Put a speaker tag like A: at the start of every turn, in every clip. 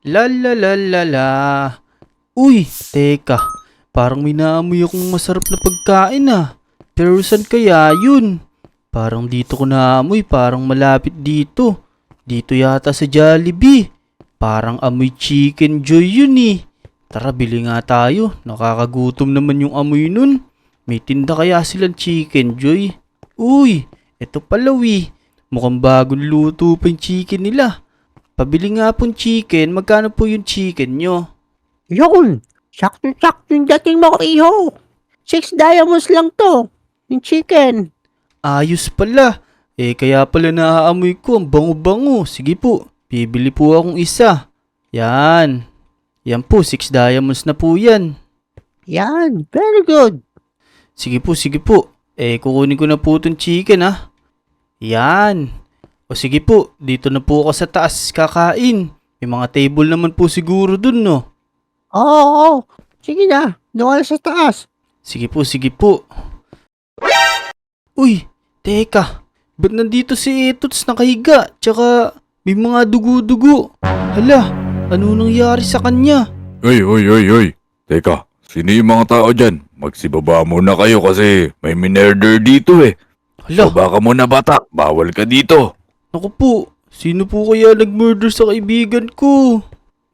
A: La la la la la. Uy, teka. Parang may naamoy akong masarap na pagkain ah. Pero saan kaya yun? Parang dito ko naamoy, parang malapit dito. Dito yata sa Jollibee. Parang amoy Chicken Joy yun eh. Tara, bili nga tayo. Nakakagutom naman yung amoy nun. May tinda kaya silang Chicken Joy? Uy, eto pala mukhang bagong luto pa yung chicken nila. Pabili nga pong chicken, magkano po yung chicken nyo?
B: Yun! Sakto-sakto yung dating mo, iho. 6 diamonds lang to. Yung chicken.
A: Ayos pala. Kaya pala naaamoy ko, ang bango-bango. Sige po, bibili po akong isa. Yan. Yan po, 6 diamonds na po yan.
B: Yan, very good.
A: Sige po, sige po. Kukunin ko na po itong chicken ha. Yan. O sige po, dito na po ako sa taas kakain. May mga table naman po siguro dun no.
B: Oo. Sige na, doon ka na sa taas.
A: Sige po, sige po. Uy, teka. Ba't nandito si Etots nakahiga? Tsaka may mga dugo-dugo. Hala, ano nangyari sa kanya?
C: Hoy. Teka, sino yung mga tao dyan? Magsibaba muna kayo kasi may minerder dito eh.
A: Hala,
C: Baba ka muna bata, bawal ka dito.
A: naku po. Sino po kaya nag-murder sa kaibigan ko?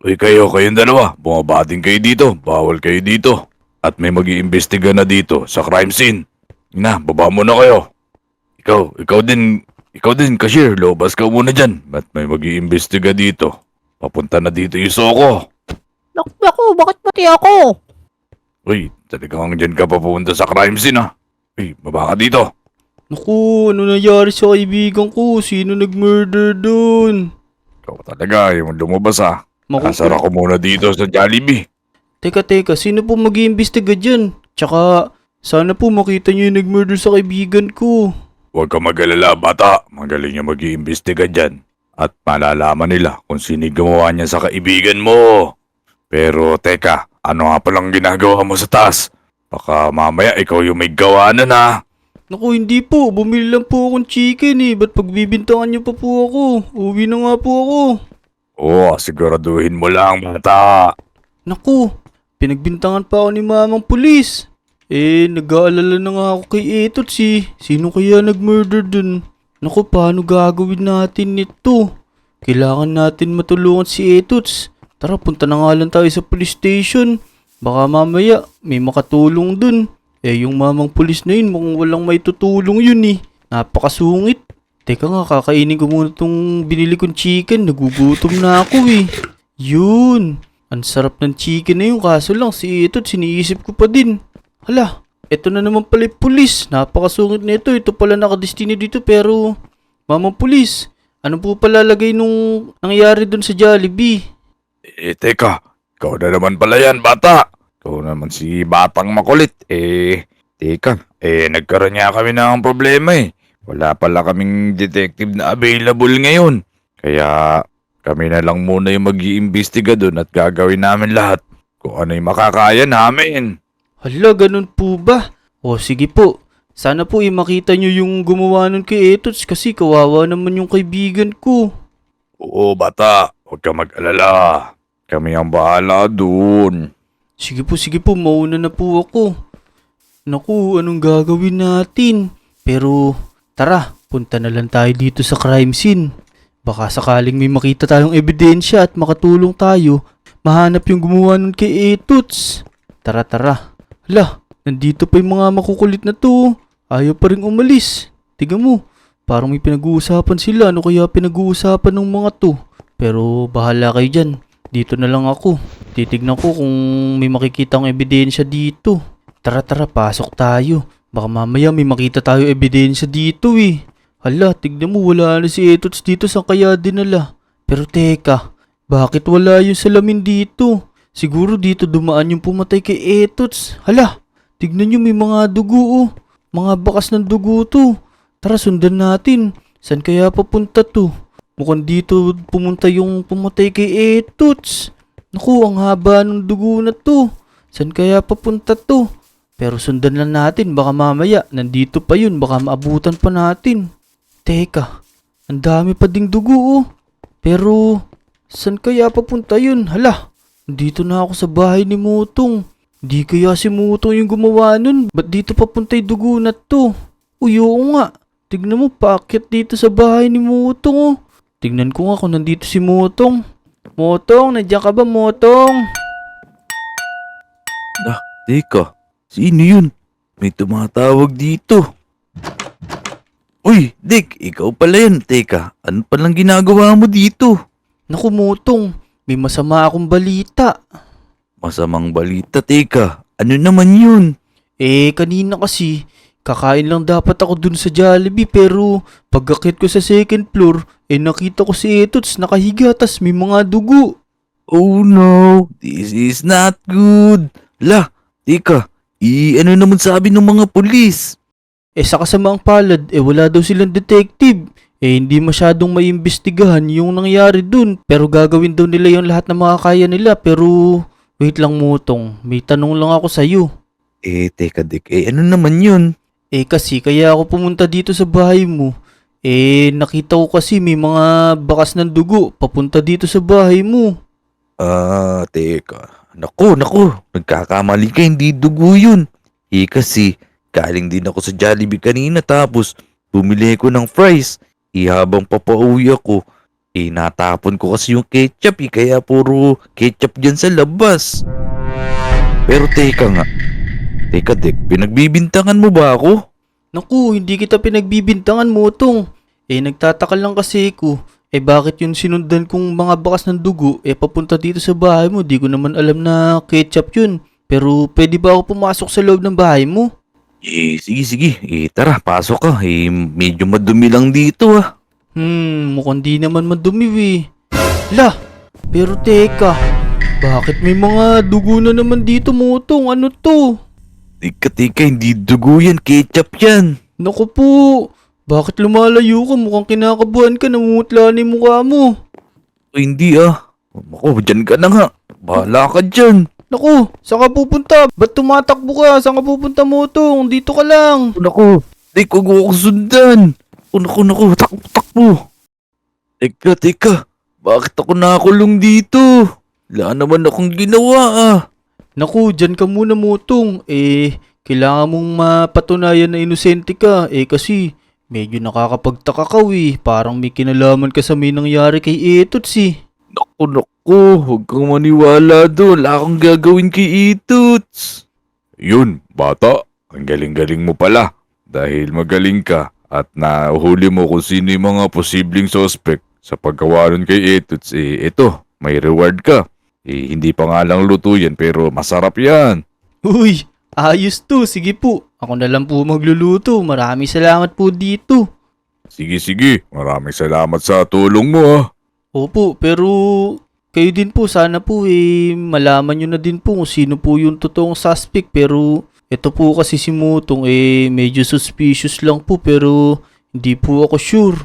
C: Hoy kayong dalawa, bumaba din kayo dito, bawal kayo dito. At may mag-iimbestiga na dito sa crime scene. Na, baba muna kayo. Ikaw din, cashier, lobas ka muna dyan. At may mag-iimbestiga dito. Papunta na dito yung Soko.
B: Naku, bakit pati ako?
C: Uy, talagang dyan ka papunta sa crime scene ha. Uy, baba ka dito.
A: Naku, ano nangyari sa kaibigan ko? Sino nag-murder dun?
C: Ikaw talaga, yung lumabas ha. Nasara ko muna dito sa Jollibee.
A: Teka, sino po mag-iimbestiga dyan? Tsaka, sana po makita niyo yung nag-murder sa kaibigan ko.
C: Huwag ka mag-alala bata, magaling yung mag-iimbestiga dyan. At malalaman nila kung sino gumawa niya sa kaibigan mo. Pero teka, ano nga palang ginagawa mo sa taas? Baka mamaya ikaw yung may gawa na na.
A: Naku, hindi po. Bumili lang po akong chicken eh. Ba't pagbibintangan niyo pa po ako? Uwi na nga po ako.
C: Oo, siguraduhin mo lang bata.
A: Naku, pinagbintangan pa ako ni mamang pulis. Nag-aalala na nga ako kay Etots eh. Sino kaya nag-murder dun? Naku, paano gagawin natin ito? Kailangan natin matulungan si Etots. Tara, punta na nga lang tayo sa police station. Baka mamaya may makatulong dun. Yung mamang pulis na yun, mukhang walang may tutulong yun eh. Napakasungit. Teka nga, kakainin ko muna tong binili kong chicken. Nagugutom na ako eh. Yun. Ang sarap ng chicken na yun, kaso lang si Etots siniisip ko pa din. Hala, eto na naman pala yung pulis. Napakasungit na ito. Ito pala nakadestiny dito pero... Mamang pulis, ano po pala lagay nung nangyari dun sa Jollibee?
C: Teka, ikaw na naman pala yan bata. Ikaw naman si batang makulit. Teka, nagkaroon niya kami ng problema eh. Wala pala kaming detective na available ngayon. Kaya kami na lang muna yung mag-iimbestiga doon at gagawin namin lahat kung ano yung makakaya namin.
A: Hala, ganun po ba? O sige po, sana po makita nyo yung gumawa nun kay Etots kasi kawawa naman yung kaibigan ko.
C: Oo bata, huwag ka mag-alala. Kami ang bahala doon.
A: Sige po, mauna na po ako. Naku, anong gagawin natin? Pero tara, punta na lang tayo dito sa crime scene. Baka sakaling may makita tayong ebidensya at makatulong tayo, mahanap yung gumawa nun kay Etots. Tara. Hala, nandito pa yung mga makukulit na to. Ayaw pa rin umalis. Tiga mo, parang may pinag-uusapan sila. Ano kaya pinag-uusapan ng mga to? Pero bahala kayo dyan. Dito na lang ako. Titignan ko kung may makikita akong ebidensya dito. Tara, pasok tayo. Baka mamaya may makita tayo ebidensya dito eh. Hala, tignan mo, wala na si Etots dito, sa kaya dinala. Pero teka, bakit wala yung salamin dito? Siguro dito dumaan yung pumatay kay Etots. Hala, tignan nyo, may mga dugo oh. Mga bakas ng dugo to. Tara, sundan natin. San kaya papunta to? Mukhang dito pumunta yung pumatay kay Etots. Naku, ang haba ng dugo na to. San kaya papunta to? Pero sundan lang natin, baka mamaya nandito pa yun, baka maabutan pa natin. Teka, ang dami pa ding dugo oh. Pero San kaya papunta yun? Hala, dito na ako sa bahay ni Mutong. Di kaya si Mutong yung gumawa nun? Ba't dito papunta yung dugo na to? Uy, oo nga. Tignan mo, paakyat dito sa bahay ni Mutong oh. Tignan ko nga kung nandito si Mutong. Mutong, nandiyan ka ba, Mutong?
C: Teka, sino yun? May tumatawag dito. Uy, Dick, ikaw pala yan. Teka, ano palang ginagawa mo dito?
A: Naku, Mutong, may masama akong balita.
C: Masamang balita, teka. Ano naman yun?
A: Kanina kasi, kakain lang dapat ako dun sa Jollibee pero pagkakit ko sa second floor, nakita ko si Etots nakahiga tas may mga dugo.
C: Oh no, this is not good. La, teka, ano naman sabi ng mga pulis?
A: Sa kasamaang palad, wala daw silang detective. Hindi masyadong maimbestigahan yung nangyari dun. Pero gagawin daw nila yung lahat ng makakaya nila. Pero, wait lang Mutong, may tanong lang ako sa'yo.
C: Teka Dick, ano naman yun?
A: Kasi kaya ako pumunta dito sa bahay mo. Nakita ko kasi may mga bakas ng dugo papunta dito sa bahay mo.
C: Teka. Naku, nagkakamali ka, hindi dugo yun. Kasi, galing din ako sa Jollibee kanina tapos bumili ko ng fries. Habang papauwi ako, natapon ko kasi yung ketchup kaya puro ketchup dyan sa labas. Pero teka nga. Teka Dick, pinagbibintangan mo ba ako?
A: Naku, hindi kita pinagbibintangan Mutong. Nagtataka lang kasi ko. Bakit yung sinundan kong mga bakas ng dugo, papunta dito sa bahay mo? Di ko naman alam na ketchup yun. Pero pwede ba ako pumasok sa loob ng bahay mo?
C: Sige. Tara, pasok ka. Medyo madumi lang dito ah.
A: Mukhang di naman madumi Lah, pero teka. Bakit may mga dugo na naman dito Mutong? Ano to?
C: Teka, hindi dugo yan, ketchup yan.
A: Naku po, bakit lumalayo ka? Mukhang kinakabuhan ka, namumutla na yung mukha mo.
C: Hindi ah. Ako, dyan ka na nga. Bahala ka dyan.
A: Naku, saan ka pupunta? Ba't tumatakbo ka? Saan ka pupunta Mutong? Dito ka lang.
C: Naku, di ko ako sundan. Naku, takbo. Teka. Bakit ako nakakulong dito? Wala naman akong ginawa ah.
A: Naku, dyan ka muna Mutong. Kailangan mong mapatunayan na inosente ka. Kasi medyo nakakapagtaka ka Parang may kinalaman ka sa may nangyari kay Etots
C: Naku, huwag kang maniwala doon. Wala akong gagawin kay Itots. Yun, bata. Ang galing-galing mo pala. Dahil magaling ka at nahuli mo kung sino yung mga posibleng suspect sa paggawa nun kay Itots. Ito, may reward ka. Hindi pa nga lang luto yan pero masarap yan.
A: Uy, ayos to. Sige po. Ako na lang po magluluto. Maraming salamat po dito.
C: Sige. Maraming salamat sa tulong mo ah.
A: Opo, pero kayo din po sana po malaman nyo na din po kung sino po yung totoong suspect. Pero ito po kasi si Mutong medyo suspicious lang po pero hindi po ako sure.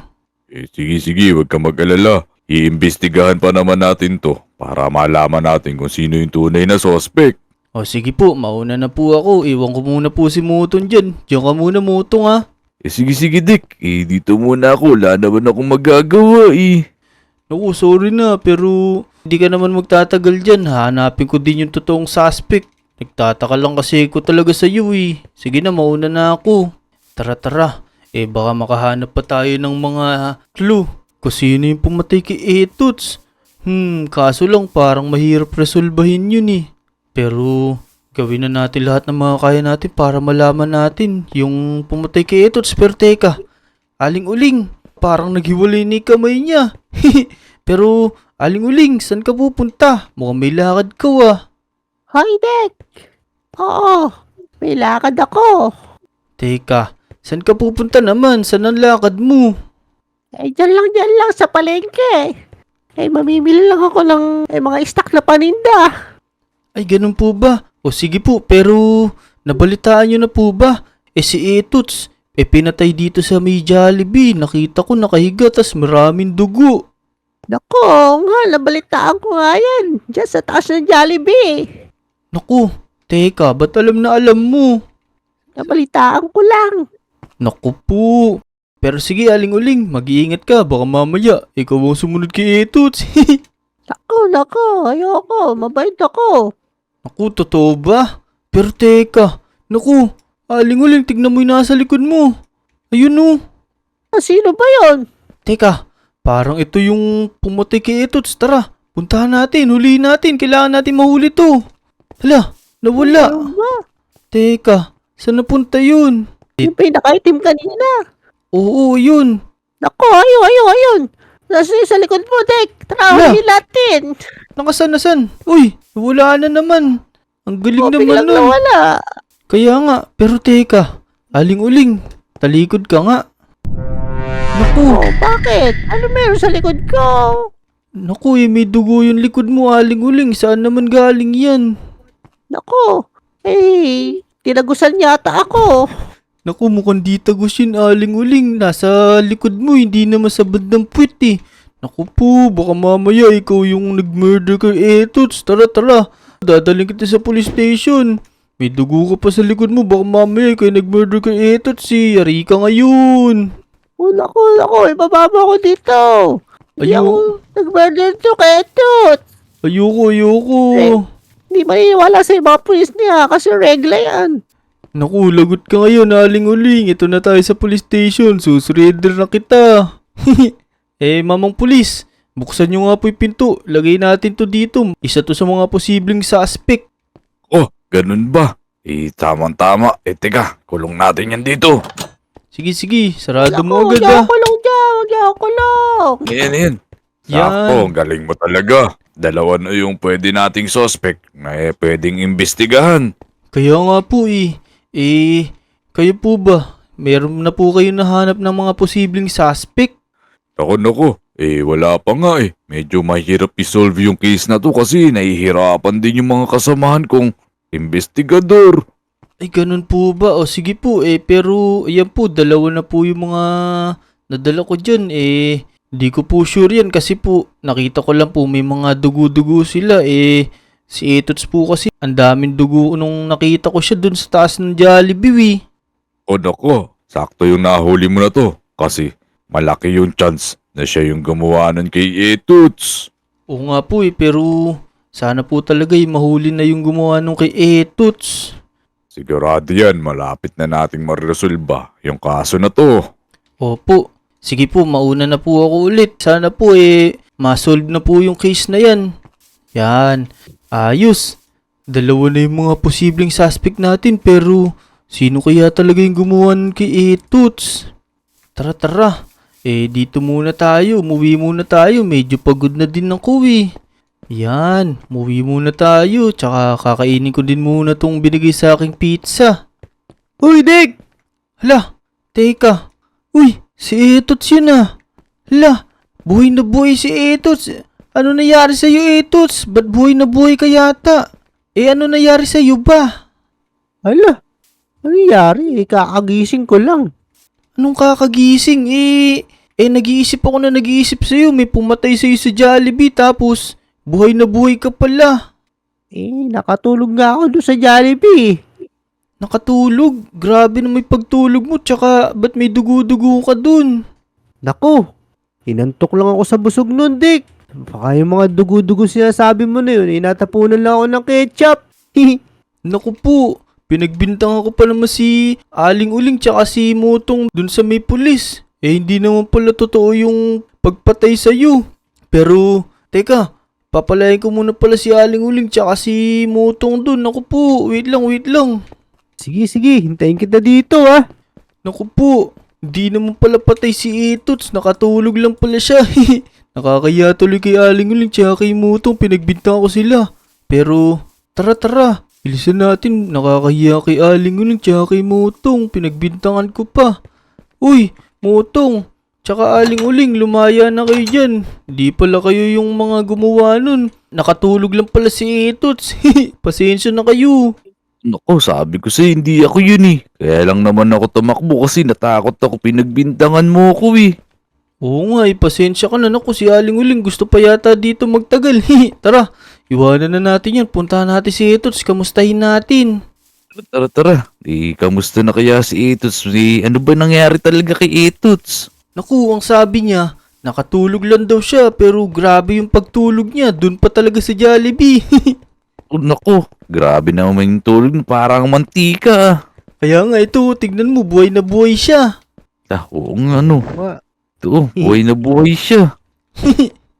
C: Sige, huwag kang mag-alala. Iimbestigahan pa naman natin to para malaman natin kung sino yung tunay na suspect.
A: O sige po, mauna na po ako. Iwan ko muna po si Mutong dyan. Diyan ka muna Mutong ha.
C: Sige Dick. Dito muna ako. Wala naman akong magagawa
A: Naku, sorry na pero hindi ka naman magtatagal dyan. Hanapin ko din yung totoong suspect. Nagtataka lang kasi ko talaga sa iyo Sige na, mauna na ako. Tara. Baka makahanap pa tayo ng mga clue. Kung sino yung pumatay kay Etots. Kaso lang parang mahirap resolbahin yun Pero gawin na natin lahat ng mga kaya natin para malaman natin yung pumatay kay Etots. Pero teka, Aling-Uling, parang naghiwalay ni kamay niya. Pero Aling-Uling, saan ka pupunta? Mukhang may lakad ka
B: Hoy, Dick! Oo, may lakad ako.
A: Teka, saan ka pupunta naman? Saan ang lakad mo?
B: Dyan lang sa palengke. Mamimili lang ako ng mga stock na paninda.
A: Ay, ganun po ba? O sige po, pero nabalitaan nyo na po ba? Si Etots, pinatay dito sa may Jollibee. Nakita ko nakahiga tas maraming dugo.
B: Naku, nga, nabalitaan ko nga yan. Diyan sa taas ng Jollibee.
A: Naku, teka, ba't alam na alam mo?
B: Nabalitaan ko lang.
A: Naku po. Pero sige, Aling-Uling, mag-iingat ka. Baka mamaya, ikaw ang sumunod kay Etots.
B: Naku, ayoko. Mabait ako.
A: Naku, totoo ba? Pero teka, naku, Aling Uling, tignan mo yung nasa likod mo. Ayun oh.
B: Sino ba yon?
A: Teka, parang ito yung pumatay kay Etots. Tara, puntahan natin, huliin natin. Kailangan natin mahuli to. Hala, nawala.
B: Ano ba?
A: Teka, saan napunta yun?
B: Yung pinaka-itim kanina.
A: Oo, yun.
B: Naku, ayun. Nasa sa likod mo, Dek. Tara,
A: Wala.
B: huli natin.
A: Nakasan? Uy, nawala na naman. Ang galing naman
B: Biglang
A: nun.
B: nawala.
A: Kaya nga, pero teka, Aling Uling, talikod ka nga. Naku,
B: Oh, bakit? Ano meron sa likod ko?
A: naku may dugo yung likod mo, Aling Uling. Saan naman galing yan?
B: Naku, tinagusan yata ako.
A: Naku, mukhang di tagos yun, Aling Uling. Nasa likod mo, hindi naman sa bandang puwet eh. Naku po, baka mamaya ikaw yung nag-murder kay Etots. Tara. Dadaling kita sa police station. May dugo ka pa sa likod mo, baka mamaya ikaw yung nag-murder kay Etots eh. Yari ka ngayon.
B: Oh, naku, ibababa ko dito. Hindi
A: Ayaw.
B: ako nag-murder to kay Tut.
A: Ayoko.
B: Hindi maniniwala sa mga pulis niya kasi regla yan.
A: Naku, lagot ka ngayon, Aling Uling. Ito na tayo sa police station. Susurrender na kita. Mamang pulis, buksan nyo nga po yung pinto. Lagay natin to dito. Isa to sa mga posibleng suspect.
C: Oh, ganun ba? Tamang-tama. Teka, kulong natin yan dito.
A: Sige, sarado
B: Naku,
A: mo agad
B: huwag
A: ah.
B: ako kulong dyan. Huwag ako kulong.
C: Yan.
A: Yan.
C: Sakto, ang galing mo talaga. Dalawa na yung pwede nating suspect na pwedeng imbestigahan.
A: Kaya nga po kayo po ba? Meron na po kayo nahanap ng mga posibleng suspect?
C: Naku. Wala pa nga eh. Medyo mahirap isolve yung case na to kasi nahihirapan din yung mga kasamahan kong investigador.
A: Ay, ganun po ba? O sige po, pero ayan po, dalawa na po yung mga nadala ko dyan. Di ko po sure yan kasi po, nakita ko lang po may mga dugo-dugo sila. Si Etots po kasi, ang daming dugo nung nakita ko siya dun sa taas ng Jollibee.
C: O nako, sakto yung nahuli mo na to kasi malaki yung chance na siya yung gumawa nun kay Etuts.
A: Oo nga po pero sana po talaga mahuli na yung gumawa nung kay Etots.
C: Sigurado yan, malapit na nating mariresolba yung kaso na to.
A: Opo. Sige po, mauna na po ako ulit. Sana po masolve na po yung case na yan. Yan. Ayos. Dalawa na yung mga posibleng suspect natin pero sino kaya talaga yung gumawa nun kay Etots? Tara. Dito muna tayo. Umuwi muna tayo. Medyo pagod na din ako eh. Yan. Umuwi muna tayo. Tsaka kakainin ko din muna tong binigay sa aking pizza. Uy, Dek! Hala, teka. Uy, si Etots yun ah. Hala, buhay na buhay si Etots. Ano nangyari sa'yo, Etots? Ba't buhay na buhay ka yata? Ano nangyari sa'yo ba?
B: Hala, ano nangyari? Kakagising ko lang.
A: Anong kakagising? Nag-iisip ako na nag-iisip sa'yo. May pumatay sa'yo sa Jollibee tapos buhay na buhay ka pala.
B: Nakatulog nga ako doon sa Jollibee.
A: Nakatulog? Grabe na may pagtulog mo. Tsaka ba't may dugo-dugo ka dun?
B: Naku, inantok lang ako sa busog nun, Dick. Baka yung mga dugo-dugo sinasabi mo na yun, natapunan lang ako ng ketchup.
A: Naku po, pinagbintang ako pa naman si Aling Uling tsaka si Motong dun sa may pulis. Hindi naman pala totoo yung pagpatay sa'yo. Pero, teka, papalayan ko muna pala si Aling Uling tsaka si Motong dun. Naku po, wait lang.
B: Sige, hintayin kita dito
A: Naku po, hindi naman pala patay si Etots. Nakatulog lang pala siya. Nakakaya tuloy kay Aling Uling tsaka kay Motong. Pinagbintang ko sila. Pero, tara. Bilisan natin. Nakakahiya kay Aling Uling tsaka kay Motong. Pinagbintangan ko pa. Uy, Motong. Tsaka Aling Uling, lumaya na kayo dyan. Hindi pala kayo yung mga gumawa nun. Nakatulog lang pala si Etots. Pasensya na kayo.
C: Naku, sabi ko sa'yo, hindi ako yun eh. Kaya lang naman ako tumakbo kasi natakot ako, pinagbintangan mo ako eh.
A: Oo nga, pasensya ka na. Naku, si Aling Uling gusto pa yata dito magtagal. Tara, iwanan na natin yan. Puntahan natin si Etots. Kamustahin natin.
C: Tara. Kamusta na kaya si Etuts? Ano ba nangyari talaga kay Etuts?
A: Naku, ang sabi niya, Nakatulog lang daw siya pero grabe yung pagtulog niya. Doon pa talaga sa Jollibee.
C: Oh, naku, grabe naman yung tulog, parang mantika.
A: Kaya nga ito, tignan mo, buhay na buhay siya.
C: Oo nga, ano.
B: Ma,
C: Ito, buhay na buhay siya.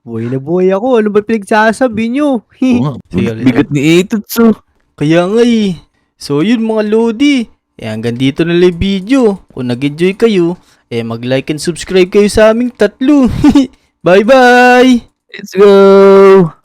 B: buhay na buhay ako. Ano ba pinagsasabi nyo?
C: Oo nga,
A: Sige,
C: bigat ni Itots, oh.
A: Kaya nga eh. So yun mga Lodi. Hanggang dito na lang yung video. Kung nag-enjoy kayo, mag-like and subscribe kayo sa aming tatlo. Bye bye!
C: Let's go!